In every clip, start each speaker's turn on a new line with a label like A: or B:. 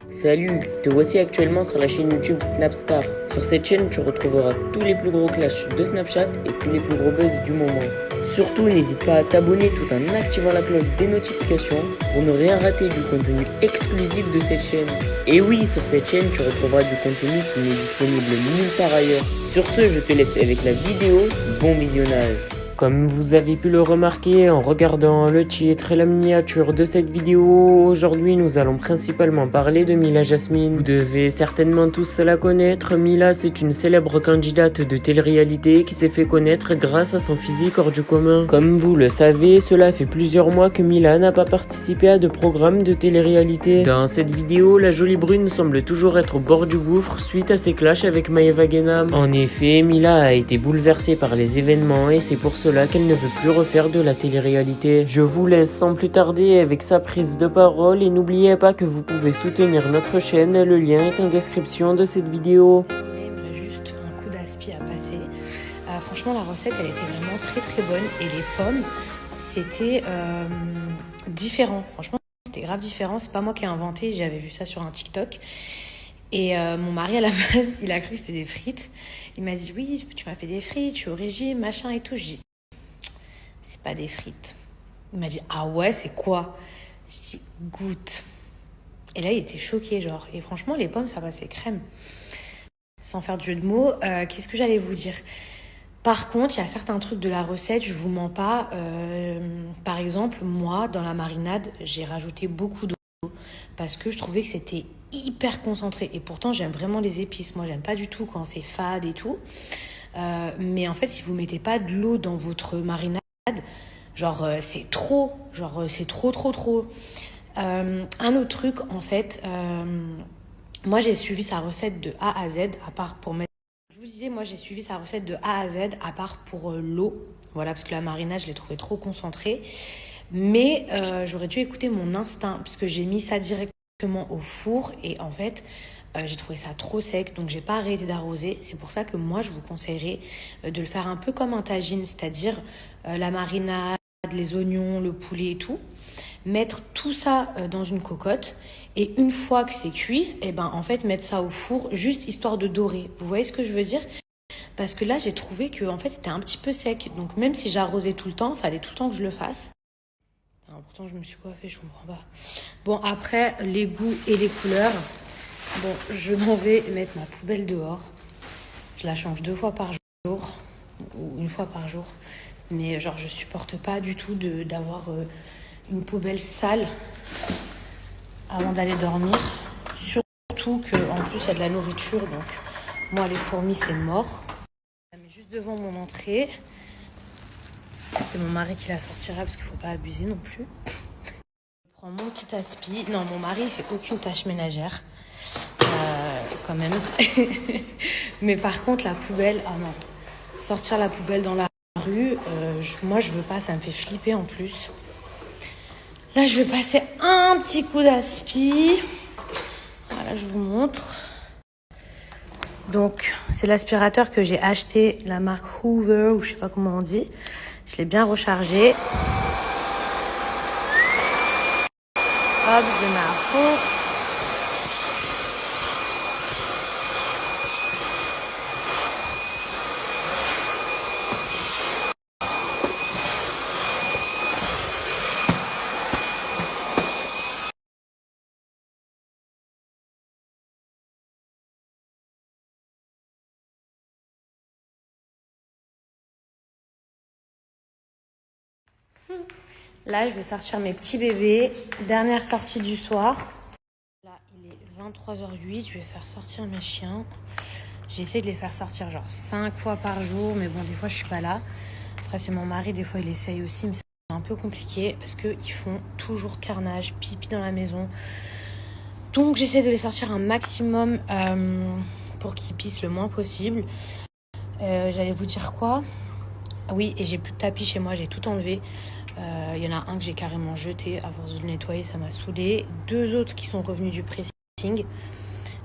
A: Salut, te voici actuellement sur la chaîne YouTube Snapstar. Sur cette chaîne, tu retrouveras tous les plus gros clashs de Snapchat et tous les plus gros buzz du moment. Surtout, n'hésite pas à t'abonner tout en activant la cloche des notifications pour ne rien rater du contenu exclusif de cette chaîne. Et oui, sur cette chaîne, tu retrouveras du contenu qui n'est disponible nulle part ailleurs. Sur ce, je te laisse avec la vidéo. Bon visionnage. Comme vous avez pu le remarquer en regardant le titre et la miniature de cette vidéo, aujourd'hui nous allons principalement parler de Mila Jasmine. Vous devez certainement tous la connaître. Mila, c'est une célèbre candidate de télé-réalité qui s'est fait connaître grâce à son physique hors du commun. Comme vous le savez, cela fait plusieurs mois que Mila n'a pas participé à de programmes de télé-réalité. Dans cette vidéo, la jolie brune semble toujours être au bord du gouffre suite à ses clashs avec Maeva Guénam. En effet, Mila a été bouleversée par les événements et c'est pour cela qu'elle ne veut plus refaire de la télé-réalité. Je vous laisse sans plus tarder avec sa prise de parole et n'oubliez pas que vous pouvez soutenir notre chaîne, le lien est en description de cette vidéo.
B: Il y a juste un coup d'aspi à passer. Franchement, la recette, elle était vraiment très très bonne et les pommes, c'était différent. Franchement, c'était grave différent. C'est pas moi qui ai inventé, j'avais vu ça sur un TikTok. Et mon mari, à la base, il a cru que c'était des frites. Il m'a dit, oui, tu m'as fait des frites, je suis au régime, machin et tout. Je dis, c'est pas des frites. Il m'a dit, ah ouais, c'est quoi? Je dis, goûte. Et là, il était choqué, genre. Et franchement, les pommes, ça passait crème. Sans faire de jeu de mots, qu'est-ce que j'allais vous dire? Par contre, il y a certains trucs de la recette, je vous mens pas. Par exemple, moi, dans la marinade, j'ai rajouté beaucoup d'eau parce que je trouvais que c'était hyper concentré. Et pourtant, j'aime vraiment les épices. Moi, j'aime pas du tout quand c'est fade et tout. Mais en fait, si vous mettez pas de l'eau dans votre marinade, genre, c'est trop. Genre, c'est trop, trop, trop. Un autre truc, en fait, moi, j'ai suivi sa recette de A à Z, à part pour mettre... Je vous disais, moi, j'ai suivi sa recette de A à Z, à part pour l'eau. Voilà, parce que la marinade, je l'ai trouvée trop concentrée. Mais j'aurais dû écouter mon instinct, parce que j'ai mis ça directement au four. Et en fait, j'ai trouvé ça trop sec, donc j'ai pas arrêté d'arroser. C'est pour ça que moi, je vous conseillerais de le faire un peu comme un tagine, c'est-à-dire la marinade, les oignons, le poulet et tout. Mettre tout ça dans une cocotte et une fois que c'est cuit, et ben en fait mettre ça au four juste histoire de dorer. Vous voyez ce que je veux dire? Parce que là j'ai trouvé que en fait c'était un petit peu sec. Donc même si j'arrosais tout le temps, il fallait tout le temps que je le fasse. Alors, pourtant je me suis coiffée, je comprends pas. Bon après les goûts et les couleurs, bon je m'en vais mettre ma poubelle dehors. Je la change 2 fois par jour ou 1 fois par jour. Mais genre je supporte pas du tout d'avoir une poubelle sale avant d'aller dormir. Surtout qu'en plus il y a de la nourriture, donc moi les fourmis c'est mort. Mais juste devant mon entrée, c'est mon mari qui la sortira parce qu'il faut pas abuser non plus. Je prends mon petit aspi. Non, mon mari il fait aucune tâche ménagère. Quand même. Mais par contre la poubelle, ah non. Sortir la poubelle dans la rue, moi je veux pas, ça me fait flipper en plus. Là, je vais passer un petit coup d'aspi. Voilà, je vous montre. Donc, c'est l'aspirateur que j'ai acheté, la marque Hoover, ou je sais pas comment on dit. Je l'ai bien rechargé. Hop, je le mets à fond. Là, je vais sortir mes petits bébés. Dernière sortie du soir. Là, il est 23h08. Je vais faire sortir mes chiens. J'essaie de les faire sortir genre 5 fois par jour. Mais bon, des fois, je suis pas là. Après, c'est mon mari. Des fois, il essaye aussi. Mais c'est un peu compliqué parce qu'ils font toujours carnage, pipi dans la maison. Donc, j'essaie de les sortir un maximum pour qu'ils pissent le moins possible. J'allais vous dire quoi? Oui, et j'ai plus de tapis chez moi. J'ai tout enlevé. Il y en a un que j'ai carrément jeté à force de le nettoyer, ça m'a saoulé. 2 autres qui sont revenus du pressing.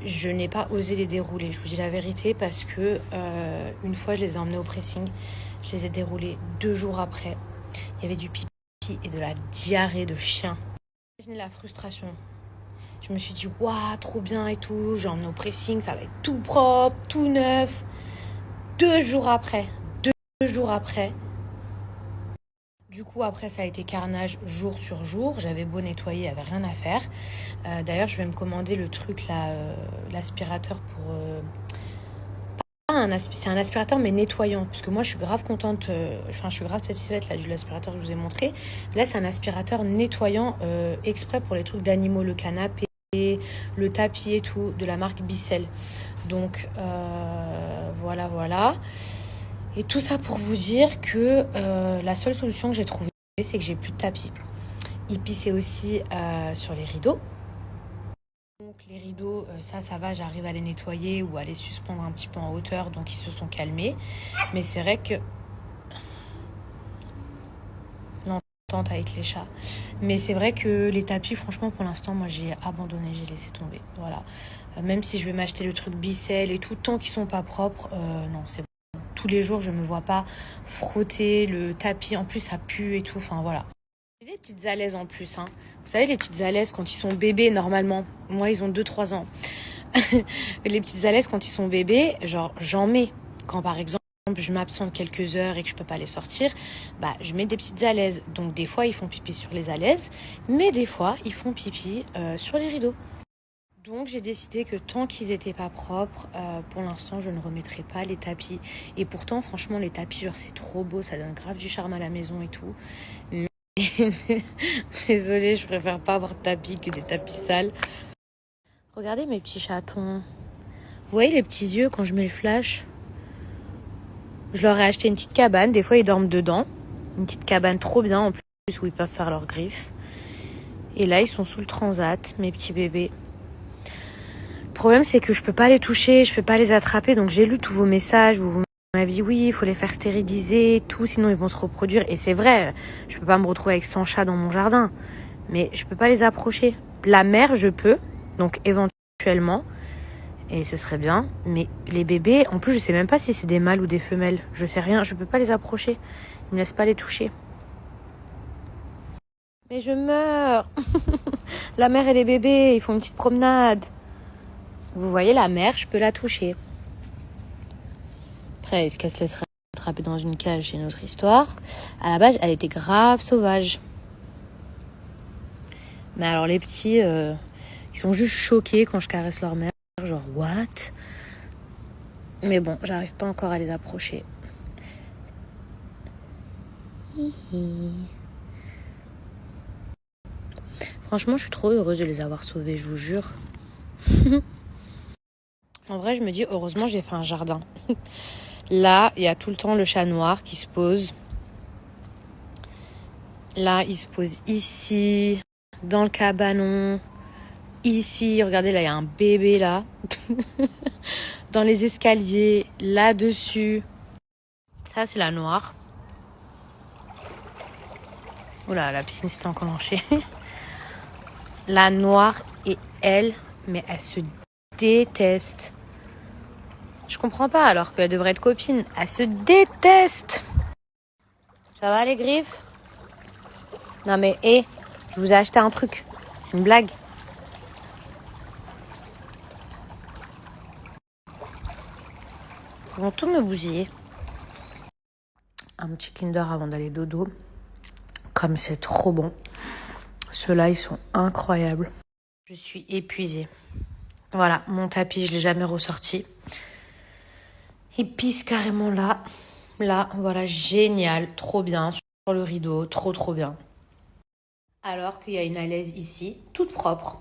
B: Je n'ai pas osé les dérouler, je vous dis la vérité, parce que une fois je les ai emmenés au pressing, je les ai déroulés 2 jours après. Il y avait du pipi et de la diarrhée de chien. Imaginez la frustration. Je me suis dit, waouh, trop bien et tout. J'ai emmené au pressing, ça va être tout propre, tout neuf. 2 jours après. Du coup, après, ça a été carnage jour sur jour. J'avais beau nettoyer, il n'y avait rien à faire. D'ailleurs, je vais me commander le truc là, l'aspirateur pour... c'est un aspirateur mais nettoyant. Parce que moi, je suis grave contente, je suis grave satisfaite là, de l'aspirateur que je vous ai montré. Là, c'est un aspirateur nettoyant exprès pour les trucs d'animaux, le canapé, le tapis et tout, de la marque Bissell. Donc, voilà. Et tout ça pour vous dire que la seule solution que j'ai trouvée, c'est que j'ai plus de tapis. Il pissait aussi sur les rideaux. Donc les rideaux, ça va, j'arrive à les nettoyer ou à les suspendre un petit peu en hauteur, donc ils se sont calmés. Mais c'est vrai que... l'entente avec les chats. Mais c'est vrai que les tapis, franchement, pour l'instant, moi, j'ai abandonné, j'ai laissé tomber. Voilà. Même si je vais m'acheter le truc Bissell et tout, tant qu'ils sont pas propres, non, c'est bon. Tous les jours, je me vois pas frotter le tapis. En plus, ça pue et tout. Enfin, voilà. J'ai des petites alaises en plus. Hein. Vous savez, les petites alaises, quand ils sont bébés, normalement. Moi, ils ont 2-3 ans. Les petites alaises, quand ils sont bébés, genre, j'en mets. Quand, par exemple, je m'absente quelques heures et que je peux pas les sortir, bah, je mets des petites alaises. Donc, des fois, ils font pipi sur les alaises. Mais des fois, ils font pipi sur les rideaux. Donc j'ai décidé que tant qu'ils étaient pas propres, pour l'instant je ne remettrai pas les tapis. Et pourtant franchement les tapis, genre c'est trop beau, ça donne grave du charme à la maison et tout. Mais désolée, je préfère pas avoir de tapis que des tapis sales. Regardez mes petits chatons. Vous voyez les petits yeux quand je mets le flash? Je leur ai acheté une petite cabane, des fois ils dorment dedans. Une petite cabane trop bien en plus où ils peuvent faire leurs griffes. Et là ils sont sous le transat, mes petits bébés. Le problème, c'est que je peux pas les toucher, je peux pas les attraper. Donc, j'ai lu tous vos messages. Vous m'avez dit, oui, il faut les faire stériliser, tout, sinon ils vont se reproduire. Et c'est vrai, je peux pas me retrouver avec 100 chats dans mon jardin. Mais je peux pas les approcher. La mère, je peux. Donc, éventuellement. Et ce serait bien. Mais les bébés, en plus, je sais même pas si c'est des mâles ou des femelles. Je sais rien. Je peux pas les approcher. Ils me laissent pas les toucher. Mais je meurs. La mère et les bébés, ils font une petite promenade. Vous voyez la mère, je peux la toucher. Après, est-ce qu'elle se laisserait attraper dans une cage, c'est une autre histoire. À la base, elle était grave sauvage. Mais alors les petits, ils sont juste choqués quand je caresse leur mère. Genre, what? Mais bon, j'arrive pas encore à les approcher. Franchement, je suis trop heureuse de les avoir sauvés, je vous jure. En vrai, je me dis, heureusement, j'ai fait un jardin. Là, il y a tout le temps le chat noir qui se pose. Là, il se pose ici, dans le cabanon. Ici, regardez, là, il y a un bébé, là. Dans les escaliers, là-dessus. Ça, c'est la noire. Oula, la piscine s'est enclenchée. La noire et elle, mais elle se déteste. Je comprends pas, alors qu'elle devrait être copine. Elle se déteste. Ça va, les griffes? Non, mais, je vous ai acheté un truc. C'est une blague. Ils vont tout me bousiller. Un petit Kinder avant d'aller dodo. Comme c'est trop bon. Ceux-là, ils sont incroyables. Je suis épuisée. Voilà, mon tapis, je ne l'ai jamais ressorti. Il pisse carrément là. Là, voilà, génial. Trop bien. Sur le rideau, trop bien. Alors qu'il y a une alaise ici, toute propre,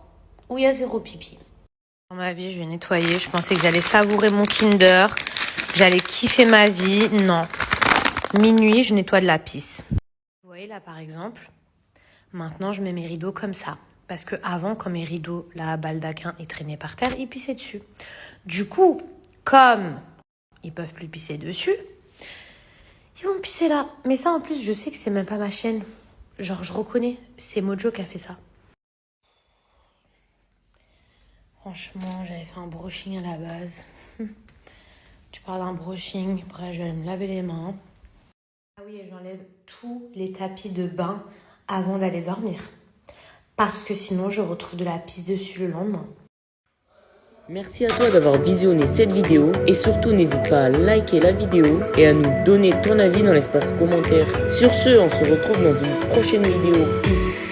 B: où il y a 0 pipi. Dans ma vie, je vais nettoyer. Je pensais que j'allais savourer mon Kinder. J'allais kiffer ma vie. Non. Minuit, je nettoie de la pisse. Vous voyez là, par exemple, maintenant, je mets mes rideaux comme ça. Parce que avant, quand mes rideaux, là, baldaquin, ils traînaient par terre, ils pissaient dessus. Du coup, comme ils peuvent plus pisser dessus, ils vont pisser là. Mais ça, en plus, je sais que c'est même pas ma chaîne. Genre, je reconnais. C'est Mojo qui a fait ça. Franchement, j'avais fait un brushing à la base. Tu parles d'un brushing. Après, je vais me laver les mains. Ah oui, et j'enlève tous les tapis de bain avant d'aller dormir. parce que sinon je retrouve de la pisse dessus le lendemain.
A: Merci à toi d'avoir visionné cette vidéo et surtout n'hésite pas à liker la vidéo et à nous donner ton avis dans l'espace commentaire. Sur ce, on se retrouve dans une prochaine vidéo. Peace.